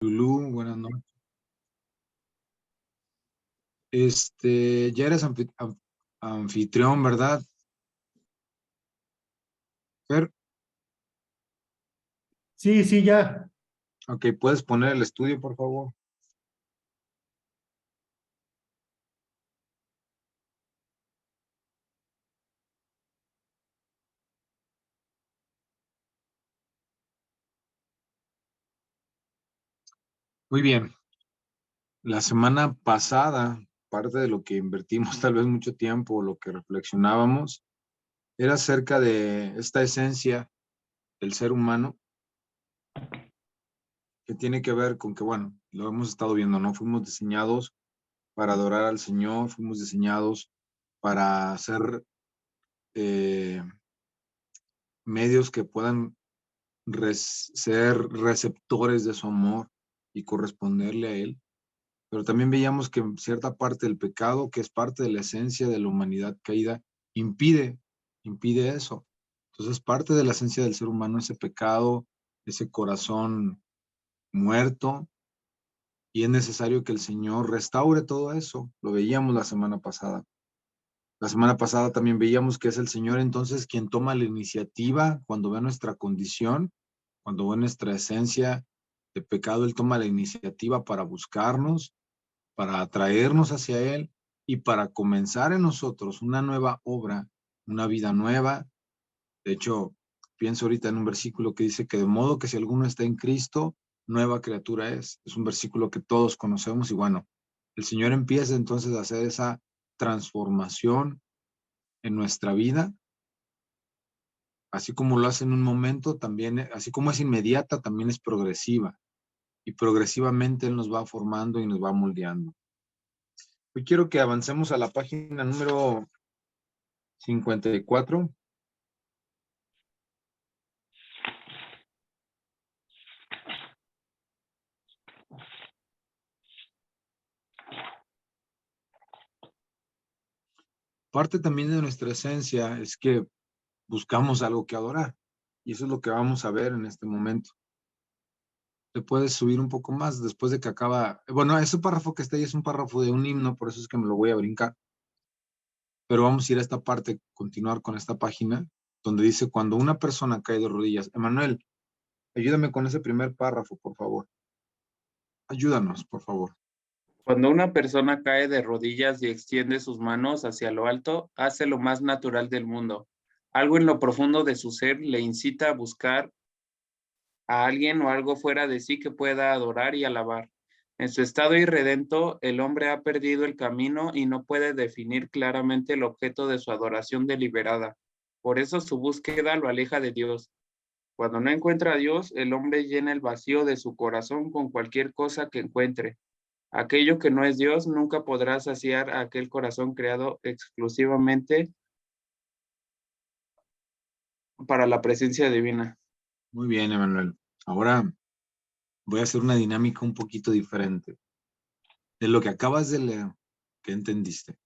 Lulú, buenas noches. Ya eres anfitrión, ¿verdad? Fer, Sí, sí, ya. ok, ¿puedes poner el estudio, por favor? Muy bien. La semana pasada, parte de lo que invertimos tal vez mucho tiempo, lo que reflexionábamos, era acerca de esta esencia del ser humano que tiene que ver con que, bueno, lo hemos estado viendo, ¿no? Fuimos diseñados para adorar al Señor, fuimos diseñados para ser eh, medios que puedan ser receptores de su amor y corresponderle a él. Pero también veíamos que cierta parte del pecado, que es parte de la esencia de la humanidad caída, impide, impide eso. Entonces, parte de la esencia del ser humano, ese pecado, ese corazón muerto, y es necesario que el Señor restaure todo eso. Lo veíamos la semana pasada. La semana pasada también veíamos que es el Señor entonces quien toma la iniciativa cuando ve nuestra condición, cuando ve nuestra esencia de pecado. Él toma la iniciativa para buscarnos, para atraernos hacia Él y para comenzar en nosotros una nueva obra, una vida nueva. De hecho, pienso ahorita en un versículo que dice que de modo que si alguno está en Cristo, nueva criatura es. Es un versículo que todos conocemos y bueno, el Señor empieza entonces a hacer esa transformación en nuestra vida, así como lo hace en un momento, también, así como es inmediata, también es progresiva. Y progresivamente Él nos va formando y nos va moldeando. Hoy quiero que avancemos a la página número 54. Parte también de nuestra esencia es que buscamos algo que adorar. Y eso es lo que vamos a ver en este momento. Te puedes subir un poco más después de que acaba. Bueno, ese párrafo que está ahí es un párrafo de un himno, por eso es que me lo voy a brincar. Pero vamos a ir a esta parte, continuar con esta página, donde dice, cuando una persona cae de rodillas. Emanuel, ayúdame con ese primer párrafo, por favor. Ayúdanos, por favor. Cuando una persona cae de rodillas y extiende sus manos hacia lo alto, hace lo más natural del mundo. Algo en lo profundo de su ser le incita a buscar a alguien o algo fuera de sí que pueda adorar y alabar. En su estado irredento, el hombre ha perdido el camino y no puede definir claramente el objeto de su adoración deliberada. Por eso su búsqueda lo aleja de Dios. Cuando no encuentra a Dios, el hombre llena el vacío de su corazón con cualquier cosa que encuentre. Aquello que no es Dios nunca podrá saciar a aquel corazón creado exclusivamente para la presencia divina. Muy bien, Emanuel. Ahora voy a hacer una dinámica un poquito diferente de lo que acabas de leer. ¿Qué entendiste?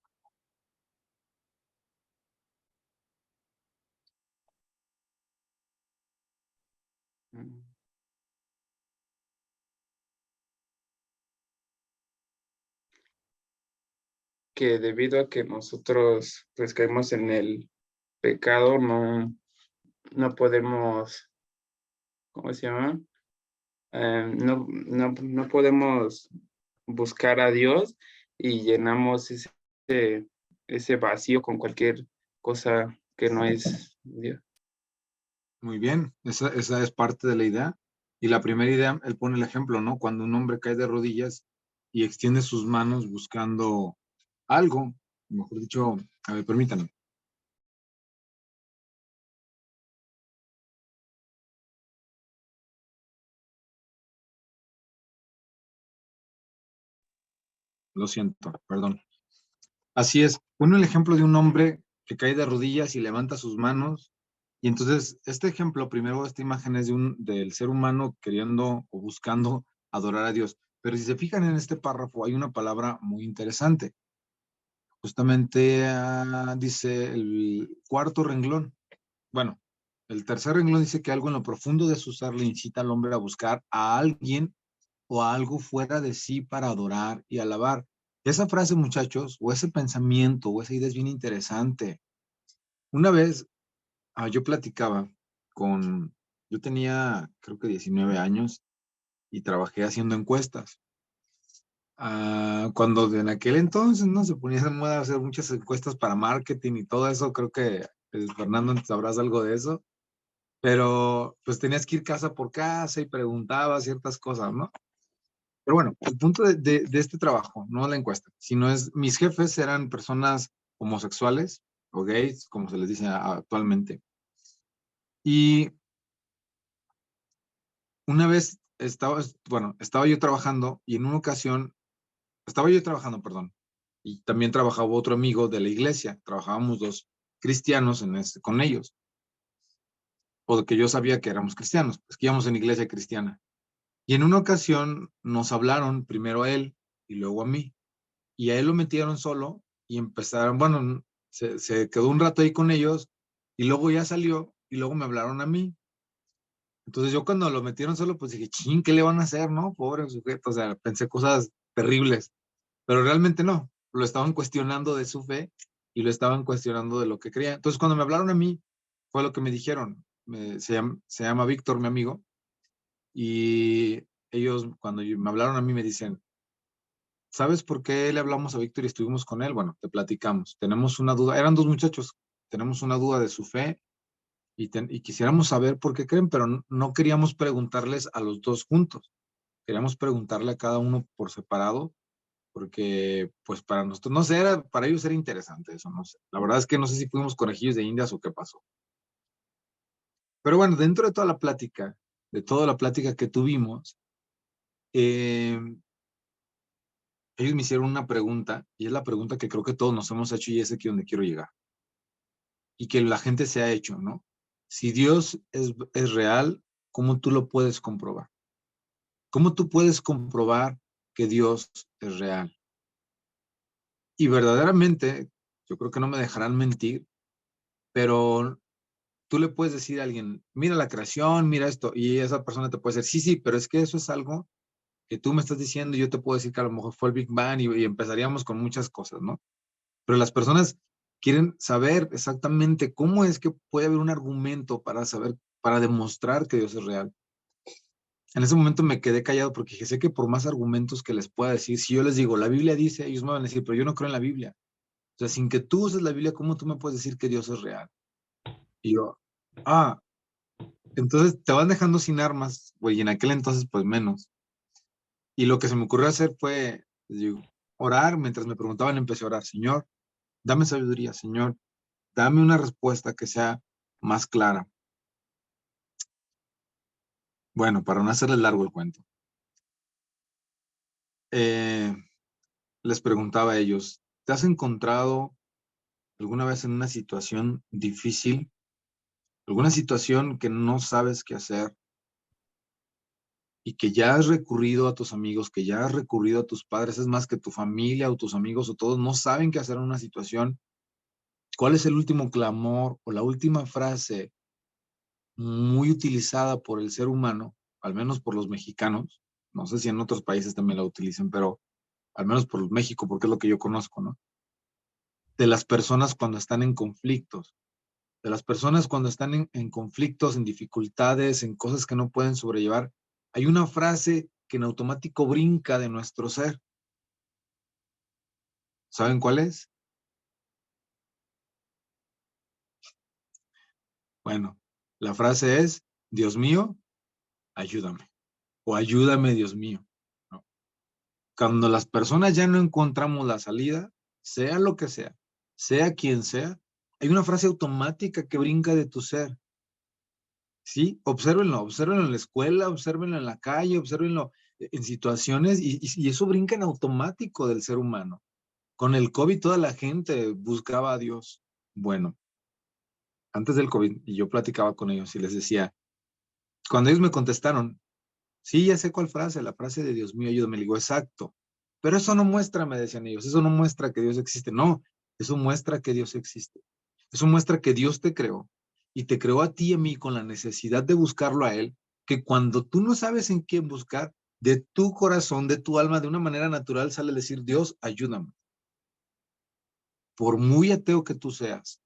Que debido a que nosotros pues caemos en el pecado, no podemos, ¿cómo se llama? No podemos buscar a Dios y llenamos ese vacío con cualquier cosa que no es Dios. Muy bien, esa es parte de la idea. Y la primera idea, él pone el ejemplo, ¿no? Cuando un hombre cae de rodillas y extiende sus manos buscando algo, mejor dicho, a ver, permítanme. Lo siento, perdón. Así es, pone el ejemplo de un hombre que cae de rodillas y levanta sus manos. Y entonces, este ejemplo, primero, esta imagen es del ser humano queriendo o buscando adorar a Dios. Pero si se fijan en este párrafo, hay una palabra muy interesante. Justamente dice el cuarto renglón. Bueno, el tercer renglón dice que algo en lo profundo de su ser le incita al hombre a buscar a alguien o a algo fuera de sí para adorar y alabar. Esa frase, muchachos, o ese pensamiento, o esa idea es bien interesante. Una vez yo platicaba con, yo tenía creo que 19 años y trabajé haciendo encuestas. Cuando en aquel entonces no se ponía de moda hacer muchas encuestas para marketing y todo eso, creo que Fernando sabrás algo de eso, pero pues tenías que ir casa por casa y preguntaba ciertas cosas, ¿no? Pero bueno, el punto de este trabajo, no la encuesta, sino es, mis jefes eran personas homosexuales o gays, como se les dice actualmente. Y una vez estaba yo trabajando y en una ocasión, estaba yo trabajando, perdón, y también trabajaba otro amigo de la iglesia, trabajábamos dos cristianos con ellos, o de que yo sabía que éramos cristianos, pues que íbamos en iglesia cristiana. Y en una ocasión nos hablaron primero a él y luego a mí, y a él lo metieron solo y empezaron, bueno, se quedó un rato ahí con ellos y luego ya salió y luego me hablaron a mí. Entonces yo cuando lo metieron solo, pues dije, ching, ¿qué le van a hacer, no? Pobre sujeto, o sea, pensé cosas terribles, pero realmente no, lo estaban cuestionando de su fe y lo estaban cuestionando de lo que creía. Entonces cuando me hablaron a mí, fue lo que me dijeron, se llama Víctor, mi amigo, y ellos cuando me hablaron a mí me dicen, ¿sabes por qué le hablamos a Víctor y estuvimos con él? Bueno, te platicamos, tenemos una duda, eran dos muchachos, tenemos una duda de su fe y quisiéramos saber por qué creen, pero no queríamos preguntarles a los dos juntos, queríamos preguntarle a cada uno por separado, porque pues para nosotros, no sé, para ellos era interesante eso, no sé. La verdad es que no sé si fuimos conejillos de indias o qué pasó. Pero bueno, dentro de toda la plática, de toda la plática que tuvimos, eh, ellos me hicieron una pregunta, y es la pregunta que creo que todos nos hemos hecho y es aquí donde quiero llegar, y que la gente se ha hecho, ¿no? Si Dios es real, ¿cómo tú lo puedes comprobar? ¿Cómo tú puedes comprobar que Dios es real? Y verdaderamente, yo creo que no me dejarán mentir, pero tú le puedes decir a alguien, mira la creación, mira esto, y esa persona te puede decir, sí, sí, pero es que eso es algo que tú me estás diciendo y yo te puedo decir que a lo mejor fue el Big Bang y empezaríamos con muchas cosas, ¿no? Pero las personas quieren saber exactamente cómo es que puede haber un argumento para saber, para demostrar que Dios es real. En ese momento me quedé callado porque dije, sé que por más argumentos que les pueda decir, si yo les digo, la Biblia dice, ellos me van a decir, pero yo no creo en la Biblia. O sea, sin que tú uses la Biblia, ¿cómo tú me puedes decir que Dios es real? Y yo, ah, entonces te van dejando sin armas, güey, y en aquel entonces pues menos. Y lo que se me ocurrió hacer fue, digo, orar, mientras me preguntaban empecé a orar, Señor, dame sabiduría, Señor, dame una respuesta que sea más clara. Bueno, para no hacerles largo el cuento, eh, les preguntaba a ellos, ¿te has encontrado alguna vez en una situación difícil, alguna situación que no sabes qué hacer y que ya has recurrido a tus amigos, que ya has recurrido a tus padres, es más que tu familia o tus amigos o todos no saben qué hacer en una situación? ¿Cuál es el último clamor o la última frase muy utilizada por el ser humano, al menos por los mexicanos? No sé si en otros países también la utilicen, pero al menos por México, porque es lo que yo conozco, ¿no? De las personas cuando están en conflictos, de las personas cuando están en conflictos, en dificultades, en cosas que no pueden sobrellevar. Hay una frase que en automático brinca de nuestro ser. ¿Saben cuál es? Bueno, la frase es, Dios mío, ayúdame. O ayúdame, Dios mío, ¿no? Cuando las personas ya no encontramos la salida, sea lo que sea quien sea, hay una frase automática que brinca de tu ser. Sí, obsérvenlo, obsérvenlo en la escuela, obsérvenlo en la calle, obsérvenlo en situaciones y eso brinca en automático del ser humano. Con el COVID toda la gente buscaba a Dios. Bueno, antes del COVID, y yo platicaba con ellos y les decía, cuando ellos me contestaron, sí, ya sé cuál frase, la frase de Dios mío, ayúdame, le digo, exacto. Pero eso no muestra, me decían ellos, eso no muestra que Dios existe. No, eso muestra que Dios existe. Eso muestra que Dios te creó y te creó a ti y a mí con la necesidad de buscarlo a Él, que cuando tú no sabes en quién buscar, de tu corazón, de tu alma, de una manera natural sale a decir, Dios, ayúdame. Por muy ateo que tú seas,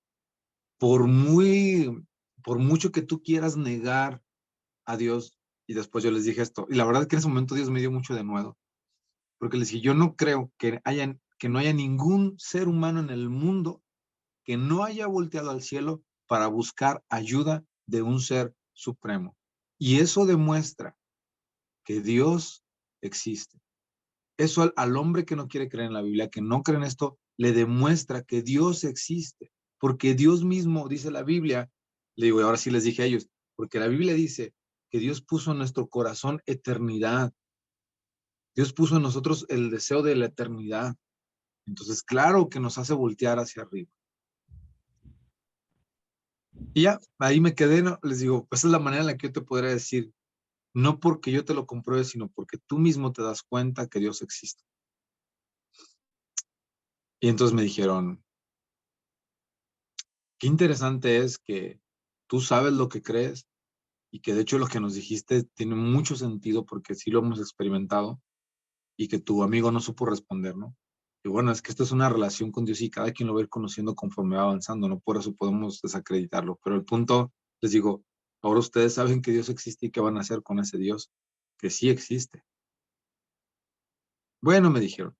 por mucho que tú quieras negar a Dios, y después yo les dije esto, y la verdad es que en ese momento Dios me dio mucho de nuevo, porque les dije, yo no creo que no haya ningún ser humano en el mundo que no haya volteado al cielo para buscar ayuda de un ser supremo. Y eso demuestra que Dios existe. Eso al hombre que no quiere creer en la Biblia, que no cree en esto, le demuestra que Dios existe. Porque Dios mismo, dice la Biblia, le digo, y ahora sí les dije a ellos, porque la Biblia dice que Dios puso en nuestro corazón eternidad. Dios puso en nosotros el deseo de la eternidad. Entonces, claro que nos hace voltear hacia arriba. Y ya, ahí me quedé, ¿no? Les digo, pues esa es la manera en la que yo te podría decir, no porque yo te lo compruebe, sino porque tú mismo te das cuenta que Dios existe. Y entonces me dijeron, qué interesante es que tú sabes lo que crees y que de hecho lo que nos dijiste tiene mucho sentido porque sí lo hemos experimentado y que tu amigo no supo responder, ¿no? Y bueno, es que esto es una relación con Dios y cada quien lo va a ir conociendo conforme va avanzando, no por eso podemos desacreditarlo. Pero el punto, les digo, ahora ustedes saben que Dios existe y qué van a hacer con ese Dios, que sí existe. Bueno, me dijeron,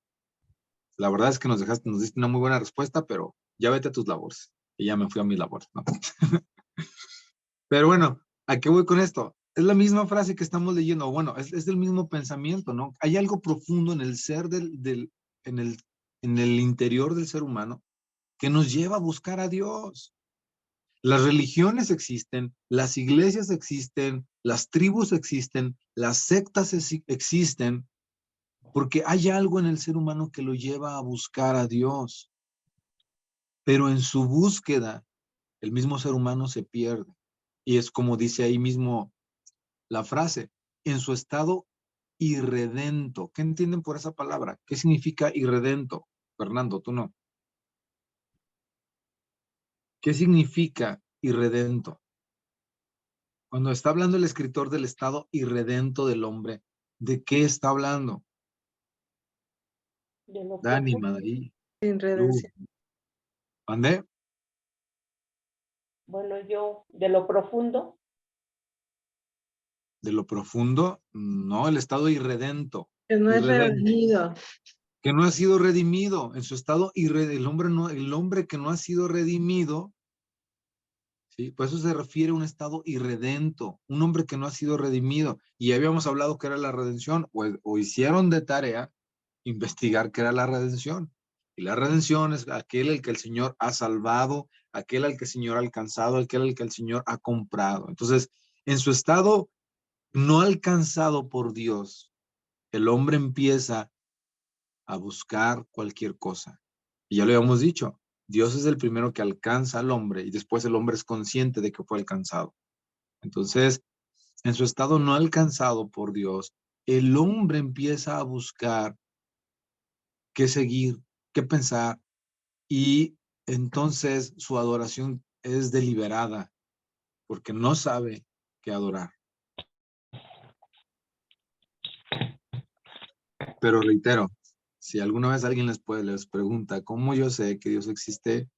la verdad es que nos diste una muy buena respuesta, pero ya vete a tus labores. Y ya me fui a mis labores, ¿no? Pero bueno, ¿a qué voy con esto? Es la misma frase que estamos leyendo, bueno, es el mismo pensamiento, ¿no? Hay algo profundo en el ser en en el interior del ser humano que nos lleva a buscar a Dios. Las religiones existen, las iglesias existen, las tribus existen, las sectas existen, porque hay algo en el ser humano que lo lleva a buscar a Dios. Pero en su búsqueda, el mismo ser humano se pierde. Y es como dice ahí mismo la frase, en su estado irredento. ¿Qué entienden por esa palabra? ¿Qué significa irredento? Fernando, tú no. ¿Qué significa irredento? Cuando está hablando el escritor del estado irredento del hombre, ¿de qué está hablando? De lo Dani, profundo, Madrid, sin Lu, redención. ¿Ande? Bueno, yo, de lo profundo, De lo profundo, no, el estado irredento, Que no es irredento, redimido. que no ha sido redimido, en su estado irredento, el hombre que no ha sido redimido. ¿Sí? Por eso se refiere a un estado irredento, un hombre que no ha sido redimido. Y ya habíamos hablado que era la redención, o hicieron de tarea investigar qué era la redención. Y la redención es aquel al que el Señor ha salvado, aquel al que el Señor ha alcanzado, aquel al que el Señor ha comprado. Entonces, en su estado no alcanzado por Dios, el hombre empieza a buscar cualquier cosa. Y ya lo habíamos dicho, Dios es el primero que alcanza al hombre y después el hombre es consciente de que fue alcanzado. Entonces, en su estado no alcanzado por Dios, el hombre empieza a buscar qué seguir, qué pensar y entonces su adoración es deliberada porque no sabe qué adorar. Pero reitero, si alguna vez alguien les pregunta cómo yo sé que Dios existe,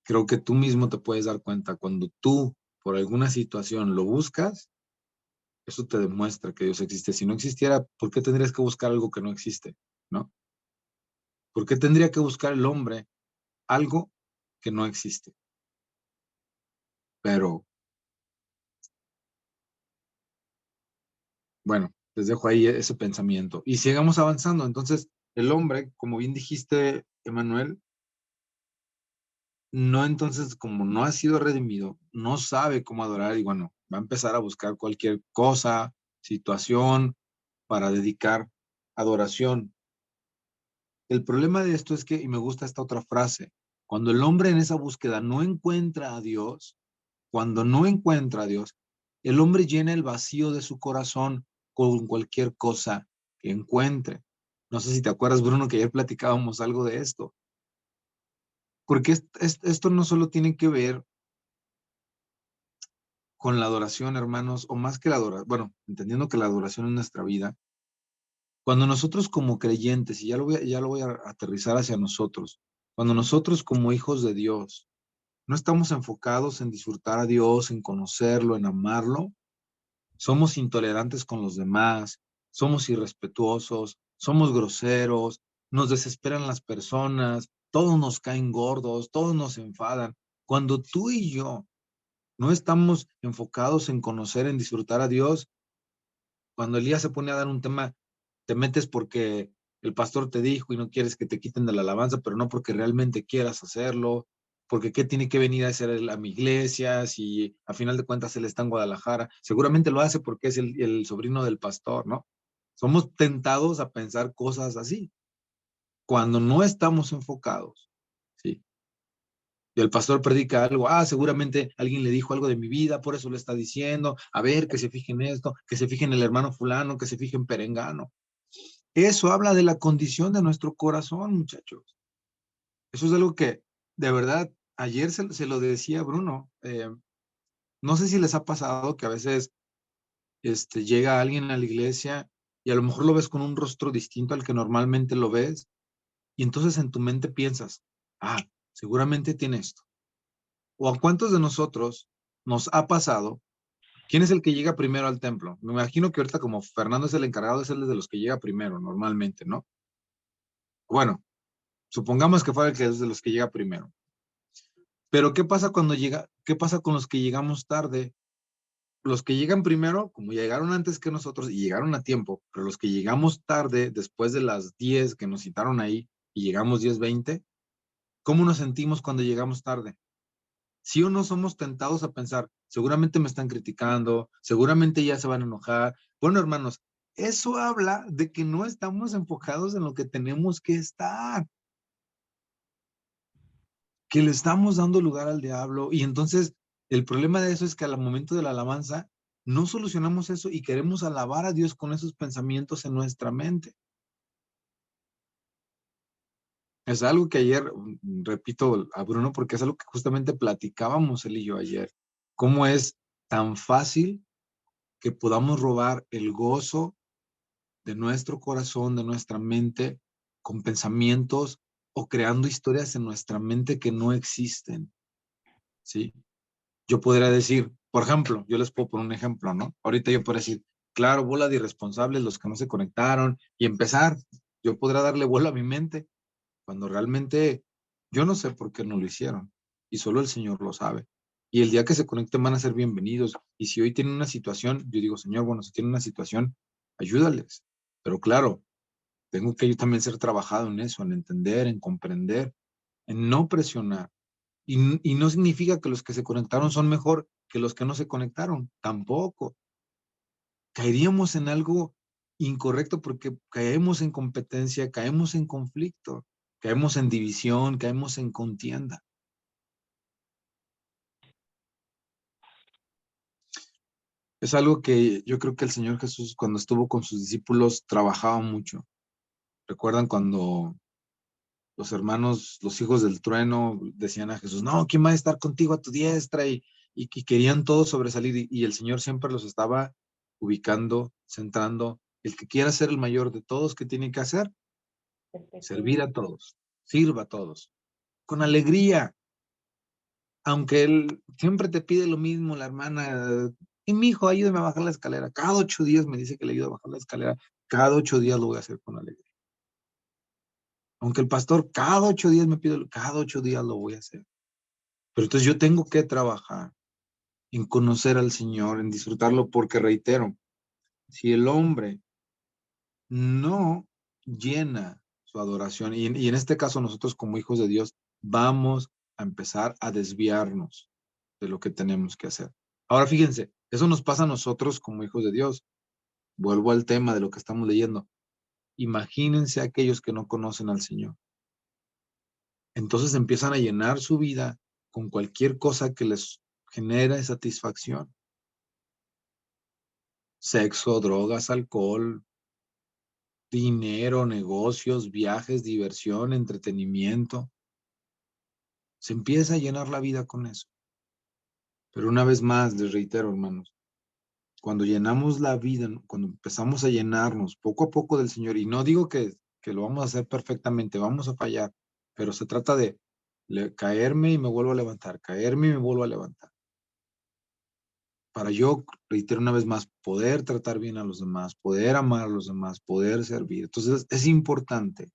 creo que tú mismo te puedes dar cuenta cuando tú por alguna situación lo buscas, eso te demuestra que Dios existe. Si no existiera, ¿por qué tendrías que buscar algo que no existe? ¿No? ¿Por qué tendría que buscar el hombre algo que no existe? Pero bueno, les dejo ahí ese pensamiento. Y sigamos avanzando. Entonces, el hombre, como bien dijiste, Emanuel, no entonces, como no ha sido redimido, no sabe cómo adorar y bueno, va a empezar a buscar cualquier cosa, situación para dedicar adoración. El problema de esto es que, y me gusta esta otra frase, cuando el hombre en esa búsqueda no encuentra a Dios, cuando no encuentra a Dios, el hombre llena el vacío de su corazón con cualquier cosa que encuentre. No sé si te acuerdas, Bruno, que ayer platicábamos algo de esto. Porque esto no solo tiene que ver con la adoración, hermanos, o más que la adoración, bueno, entendiendo que la adoración es nuestra vida, cuando nosotros como creyentes, y ya lo voy a aterrizar hacia nosotros, cuando nosotros como hijos de Dios no estamos enfocados en disfrutar a Dios, en conocerlo, en amarlo, somos intolerantes con los demás, somos irrespetuosos, somos groseros, nos desesperan las personas, todos nos caen gordos, todos nos enfadan. Cuando tú y yo no estamos enfocados en conocer, en disfrutar a Dios, cuando Elías se pone a dar un tema, te metes porque el pastor te dijo y no quieres que te quiten de la alabanza, pero no porque realmente quieras hacerlo, porque qué tiene que venir a hacer él a mi iglesia si a final de cuentas él está en Guadalajara. Seguramente lo hace porque es el sobrino del pastor, ¿no? Somos tentados a pensar cosas así cuando no estamos enfocados, ¿sí? Y el pastor predica algo, seguramente alguien le dijo algo de mi vida, por eso lo está diciendo, a ver, que se fijen en esto, que se fijen en el hermano fulano, que se fijen en Perengano. Eso habla de la condición de nuestro corazón, muchachos. Eso es algo que, de verdad, ayer se lo decía a Bruno. No sé si les ha pasado que a veces llega alguien a la iglesia y a lo mejor lo ves con un rostro distinto al que normalmente lo ves, y entonces en tu mente piensas, seguramente tiene esto. ¿O a cuántos de nosotros nos ha pasado? ¿Quién es el que llega primero al templo? Me imagino que ahorita como Fernando es el encargado, es el de los que llega primero normalmente, ¿no? Bueno, supongamos que fuera el que es de los que llega primero. Pero ¿qué pasa cuando llega? ¿Qué pasa con los que llegamos tarde? Los que llegan primero, como llegaron antes que nosotros y llegaron a tiempo, pero los que llegamos tarde, después de las 10 que nos citaron ahí y llegamos 10:20, ¿cómo nos sentimos cuando llegamos tarde? ¿Sí o no somos tentados a pensar, seguramente me están criticando, seguramente ya se van a enojar? Bueno, hermanos, eso habla de que no estamos enfocados en lo que tenemos que estar, que le estamos dando lugar al diablo. Y entonces el problema de eso es que al momento de la alabanza no solucionamos eso y queremos alabar a Dios con esos pensamientos en nuestra mente. Es algo que ayer, repito a Bruno, porque es algo que justamente platicábamos él y yo ayer. ¿Cómo es tan fácil que podamos robar el gozo de nuestro corazón, de nuestra mente, con pensamientos o creando historias en nuestra mente que no existen? ¿Sí? Yo podría decir, por ejemplo, yo les puedo poner un ejemplo, ¿no? Ahorita yo podría decir, claro, bola de irresponsables los que no se conectaron y empezar. Yo podría darle vuelo a mi mente cuando realmente yo no sé por qué no lo hicieron y solo el Señor lo sabe. Y el día que se conecten van a ser bienvenidos. Y si hoy tienen una situación, yo digo, Señor, bueno, si tienen una situación, ayúdales. Pero claro, tengo que yo también ser trabajado en eso, en entender, en comprender, en no presionar. Y no significa que los que se conectaron son mejor que los que no se conectaron, tampoco. Caeríamos en algo incorrecto porque caemos en competencia, caemos en conflicto, caemos en división, caemos en contienda. Es algo que yo creo que el Señor Jesús, cuando estuvo con sus discípulos, trabajaba mucho. ¿Recuerdan cuando los hermanos, los hijos del trueno, decían a Jesús, no, ¿quién va a estar contigo a tu diestra? Y querían todos sobresalir y el Señor siempre los estaba ubicando, centrando. El que quiera ser el mayor de todos, ¿qué tiene que hacer? Servir a todos, sirva a todos, con alegría, aunque él siempre te pide lo mismo, la hermana, y mi hijo, ayúdame a bajar la escalera. Cada 8 días me dice que le ayude a bajar la escalera, cada 8 días lo voy a hacer con alegría. Aunque el pastor cada 8 días me pide, cada 8 días lo voy a hacer. Pero entonces yo tengo que trabajar en conocer al Señor, en disfrutarlo, porque reitero, si el hombre no llena su adoración, y en este caso nosotros como hijos de Dios, vamos a empezar a desviarnos de lo que tenemos que hacer. Ahora fíjense, eso nos pasa a nosotros como hijos de Dios. Vuelvo al tema de lo que estamos leyendo. Imagínense a aquellos que no conocen al Señor. Entonces empiezan a llenar su vida con cualquier cosa que les genere satisfacción. Sexo, drogas, alcohol, dinero, negocios, viajes, diversión, entretenimiento. Se empieza a llenar la vida con eso. Pero una vez más, les reitero, hermanos, cuando llenamos la vida, cuando empezamos a llenarnos poco a poco del Señor, y no digo que lo vamos a hacer perfectamente, vamos a fallar, pero se trata de caerme y me vuelvo a levantar, caerme y me vuelvo a levantar. Para yo, reitero una vez más, poder tratar bien a los demás, poder amar a los demás, poder servir. Entonces, es importante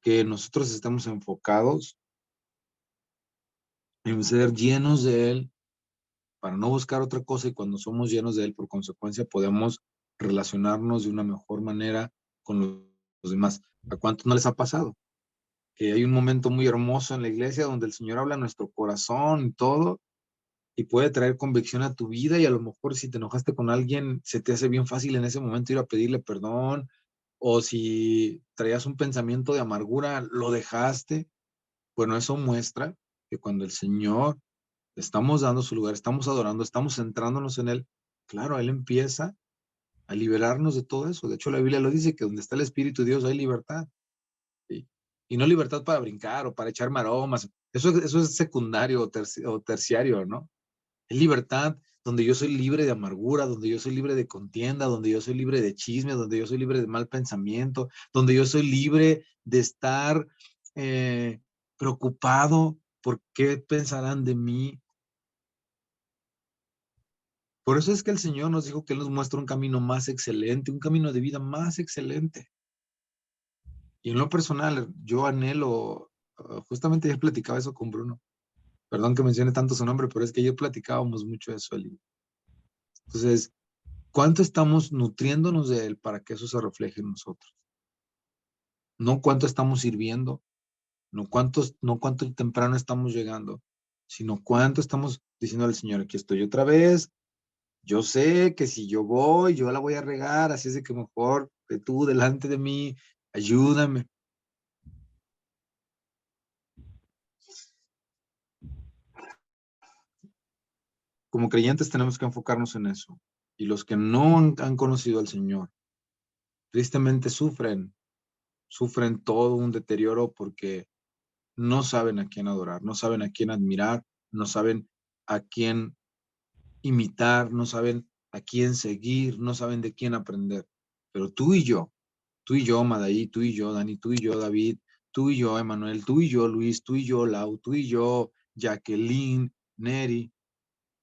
que nosotros estemos enfocados en ser llenos de Él para no buscar otra cosa, y cuando somos llenos de Él, por consecuencia, podemos relacionarnos de una mejor manera con los demás. ¿A cuántos no les ha pasado? Que hay un momento muy hermoso en la iglesia donde el Señor habla a nuestro corazón y todo, y puede traer convicción a tu vida, y a lo mejor si te enojaste con alguien, se te hace bien fácil en ese momento ir a pedirle perdón, o si traías un pensamiento de amargura, lo dejaste. Bueno, eso muestra que cuando el Señor estamos dando su lugar, estamos adorando, estamos centrándonos en Él, claro, Él empieza a liberarnos de todo eso. De hecho, la Biblia lo dice, que donde está el Espíritu de Dios hay libertad. ¿Sí? Y no libertad para brincar o para echar maromas. Eso es secundario o terciario, ¿no? Es libertad donde yo soy libre de amargura, donde yo soy libre de contienda, donde yo soy libre de chisme, donde yo soy libre de mal pensamiento, donde yo soy libre de estar preocupado por qué pensarán de mí. Por eso es que el Señor nos dijo que Él nos muestra un camino más excelente, un camino de vida más excelente. Y en lo personal, yo anhelo, justamente ayer platicaba eso con Bruno. Perdón que mencione tanto su nombre, pero es que ayer platicábamos mucho de eso. Entonces, ¿cuánto estamos nutriéndonos de Él para que eso se refleje en nosotros? No cuánto estamos sirviendo, no cuánto temprano estamos llegando, sino cuánto estamos diciendo al Señor, aquí estoy otra vez. Yo sé que si yo voy, yo la voy a regar, así es de que mejor que tú delante de mí, ayúdame. Como creyentes tenemos que enfocarnos en eso. Y los que no han conocido al Señor, tristemente sufren todo un deterioro porque no saben a quién adorar, no saben a quién admirar, no saben a quién imitar, no saben a quién seguir, no saben de quién aprender. Pero tú y yo, Madaí, tú y yo, Dani, tú y yo, David, tú y yo, Emanuel, tú y yo, Luis, tú y yo, Lau, tú y yo, Jacqueline, Neri,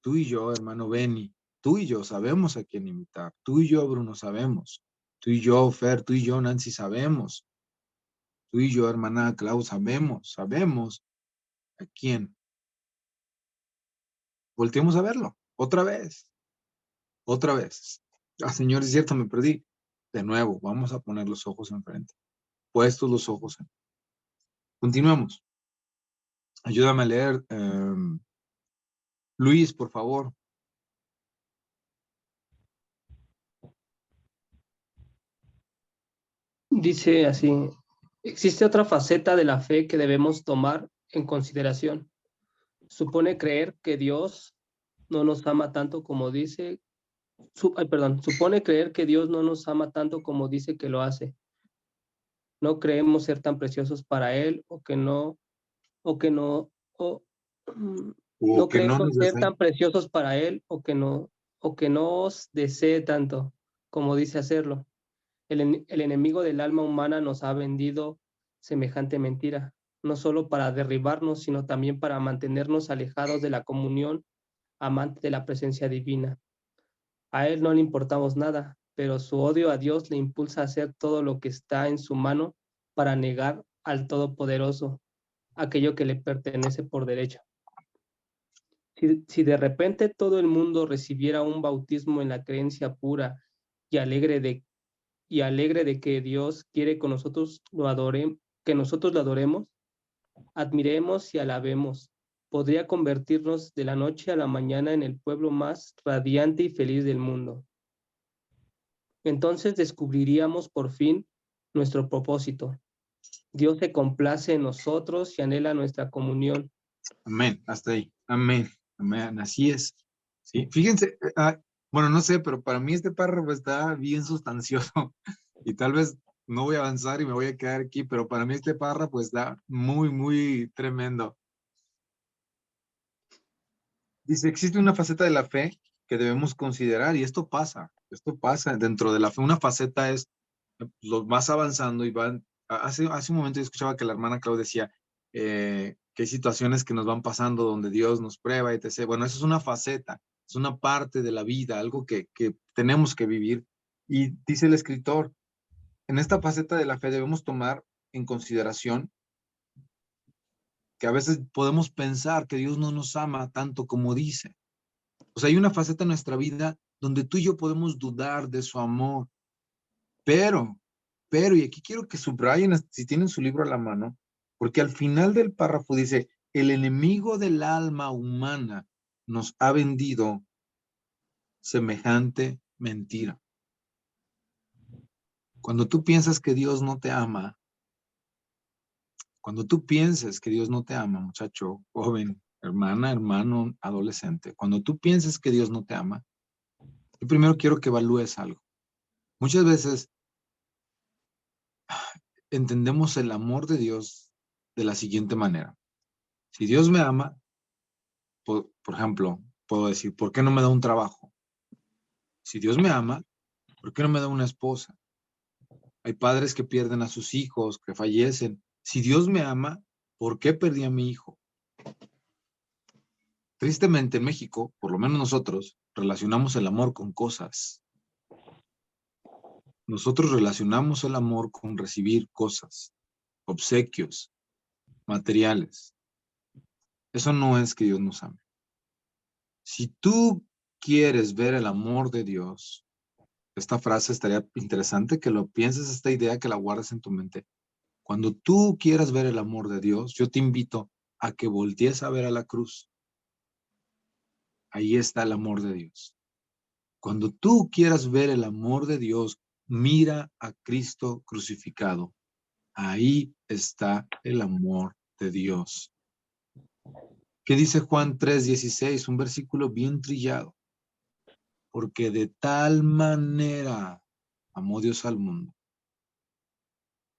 tú y yo, hermano Benny, tú y yo sabemos a quién imitar, tú y yo, Bruno, sabemos, tú y yo, Fer, tú y yo, Nancy, sabemos, tú y yo, hermana Clau, sabemos a quién. Volteemos a verlo, otra vez, otra vez. Ah, Señor, es cierto, me perdí. De nuevo, vamos a poner los ojos enfrente, puestos los ojos. Continuamos. Ayúdame a leer. Luis, por favor. Dice así, existe otra faceta de la fe que debemos tomar en consideración. Supone creer que Dios no nos ama tanto como dice, supone creer que Dios no nos ama tanto como dice que lo hace. No creemos ser tan preciosos para Él o que no, o, O no que no creemos nos ser deseen. tan preciosos para Él o que no os desee tanto como dice hacerlo. El enemigo del alma humana nos ha vendido semejante mentira, no solo para derribarnos, sino también para mantenernos alejados de la comunión amante de la presencia divina. A él no le importamos nada, pero su odio a Dios le impulsa a hacer todo lo que está en su mano para negar al Todopoderoso aquello que le pertenece por derecho. Si de repente todo el mundo recibiera un bautismo en la creencia pura y alegre de que Dios quiere con nosotros que nosotros lo adoremos, admiremos y alabemos, podría convertirnos de la noche a la mañana en el pueblo más radiante y feliz del mundo. Entonces descubriríamos por fin nuestro propósito. Dios se complace en nosotros y anhela nuestra comunión. Amén, hasta ahí. Amén, amén, así es. Sí, fíjense, bueno, no sé, pero para mí este párrafo está bien sustancioso y tal vez no voy a avanzar y me voy a quedar aquí, pero para mí este párrafo está muy, muy tremendo. Dice, existe una faceta de la fe que debemos considerar y esto pasa dentro de la fe. Una faceta es, los vas avanzando y van, hace un momento yo escuchaba que la hermana Claudia decía que hay situaciones que nos van pasando donde Dios nos prueba, etc. Bueno, eso es una faceta, es una parte de la vida, algo que tenemos que vivir. Y dice el escritor, en esta faceta de la fe debemos tomar en consideración que a veces podemos pensar que Dios no nos ama tanto como dice. O sea, hay una faceta en nuestra vida donde tú y yo podemos dudar de su amor, pero, y aquí quiero que subrayen, si tienen su libro a la mano, porque al final del párrafo dice, el enemigo del alma humana nos ha vendido semejante mentira. Cuando tú piensas que Dios no te ama, cuando tú pienses que Dios no te ama, muchacho, joven, hermana, hermano, adolescente, cuando tú pienses que Dios no te ama, yo primero quiero que evalúes algo. Muchas veces entendemos el amor de Dios de la siguiente manera. Si Dios me ama, por ejemplo, puedo decir, ¿por qué no me da un trabajo? Si Dios me ama, ¿por qué no me da una esposa? Hay padres que pierden a sus hijos, que fallecen. Si Dios me ama, ¿por qué perdí a mi hijo? Tristemente en México, por lo menos nosotros, relacionamos el amor con cosas. Nosotros relacionamos el amor con recibir cosas, obsequios, materiales. Eso no es que Dios nos ame. Si tú quieres ver el amor de Dios, esta frase estaría interesante que lo pienses, esta idea que la guardes en tu mente. Cuando tú quieras ver el amor de Dios, yo te invito a que voltees a ver a la cruz. Ahí está el amor de Dios. Cuando tú quieras ver el amor de Dios, mira a Cristo crucificado. Ahí está el amor de Dios. ¿Qué dice Juan 3:16? Un versículo bien trillado. Porque de tal manera amó Dios al mundo,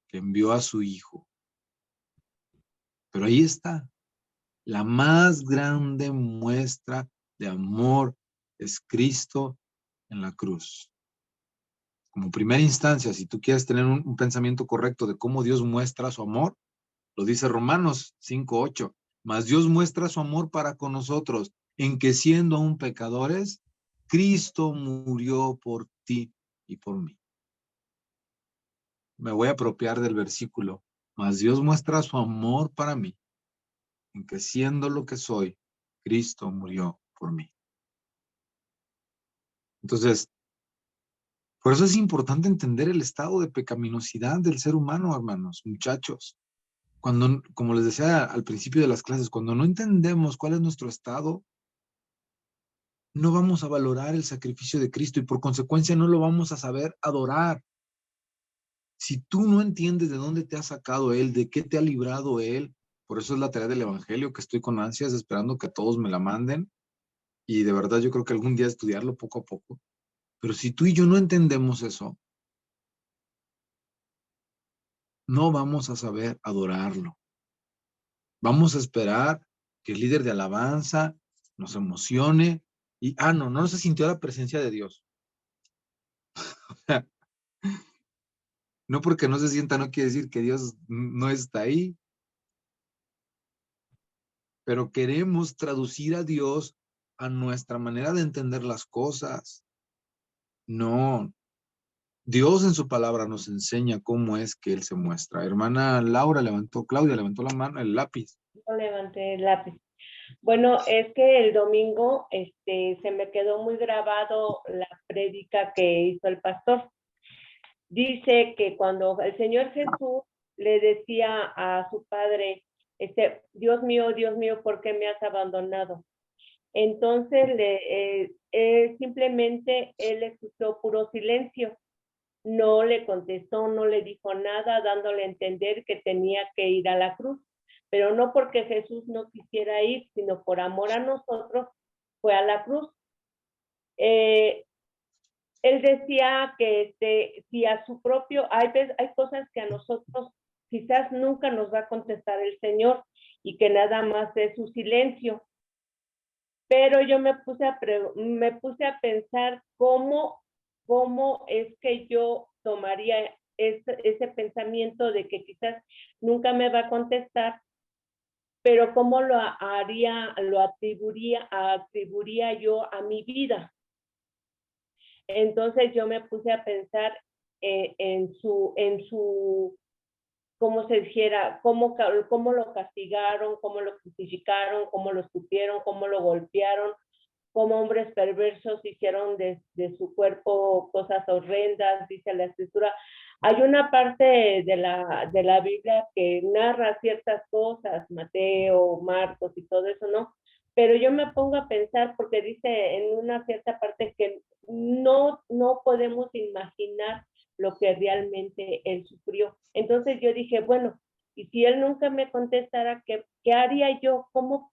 que envió a su Hijo. Pero ahí está. La más grande muestra de amor es Cristo en la cruz. Como primera instancia, si tú quieres tener un pensamiento correcto de cómo Dios muestra su amor, lo dice Romanos 5:8. Mas Dios muestra su amor para con nosotros, en que siendo aún pecadores, Cristo murió por ti y por mí. Me voy a apropiar del versículo. Mas Dios muestra su amor para mí, en que siendo lo que soy, Cristo murió por mí. Entonces, por eso es importante entender el estado de pecaminosidad del ser humano, hermanos, muchachos. Cuando, como les decía al principio de las clases, cuando no entendemos cuál es nuestro estado, no vamos a valorar el sacrificio de Cristo y por consecuencia no lo vamos a saber adorar. Si tú no entiendes de dónde te ha sacado Él, de qué te ha librado Él, por eso es la tarea del Evangelio, que estoy con ansias esperando que todos me la manden y de verdad yo creo que algún día estudiarlo poco a poco. Pero si tú y yo no entendemos eso, no vamos a saber adorarlo. Vamos a esperar que el líder de alabanza nos emocione y, no se sintió la presencia de Dios. No porque no se sienta, no quiere decir que Dios no está ahí. Pero queremos traducir a Dios a nuestra manera de entender las cosas. No, Dios en su palabra nos enseña cómo es que Él se muestra. Hermana Claudia levantó la mano, el lápiz. Yo levanté el lápiz. Bueno, es que el domingo se me quedó muy grabado la prédica que hizo el pastor. Dice que cuando el Señor Jesús le decía a su padre, Dios mío, ¿por qué me has abandonado? Entonces simplemente él escuchó puro silencio. No le contestó, no le dijo nada, dándole a entender que tenía que ir a la cruz. Pero no porque Jesús no quisiera ir, sino por amor a nosotros, fue a la cruz. Él decía que si a su propio, hay cosas que a nosotros quizás nunca nos va a contestar el Señor y que nada más es su silencio. Pero yo me puse a pensar cómo es que yo tomaría ese pensamiento de que quizás nunca me va a contestar, pero cómo lo atribuiría yo a mi vida. Entonces yo me puse a pensar en su, como se dijera, cómo lo castigaron, cómo lo crucificaron, cómo lo escupieron, cómo lo golpearon, cómo hombres perversos hicieron de su cuerpo cosas horrendas, dice la escritura. Hay una parte de la Biblia que narra ciertas cosas, Mateo, Marcos y todo eso, ¿no? Pero yo me pongo a pensar, porque dice en una cierta parte que no podemos imaginar lo que realmente él sufrió. Entonces yo dije, bueno, y si él nunca me contestara, ¿qué haría yo? ¿Cómo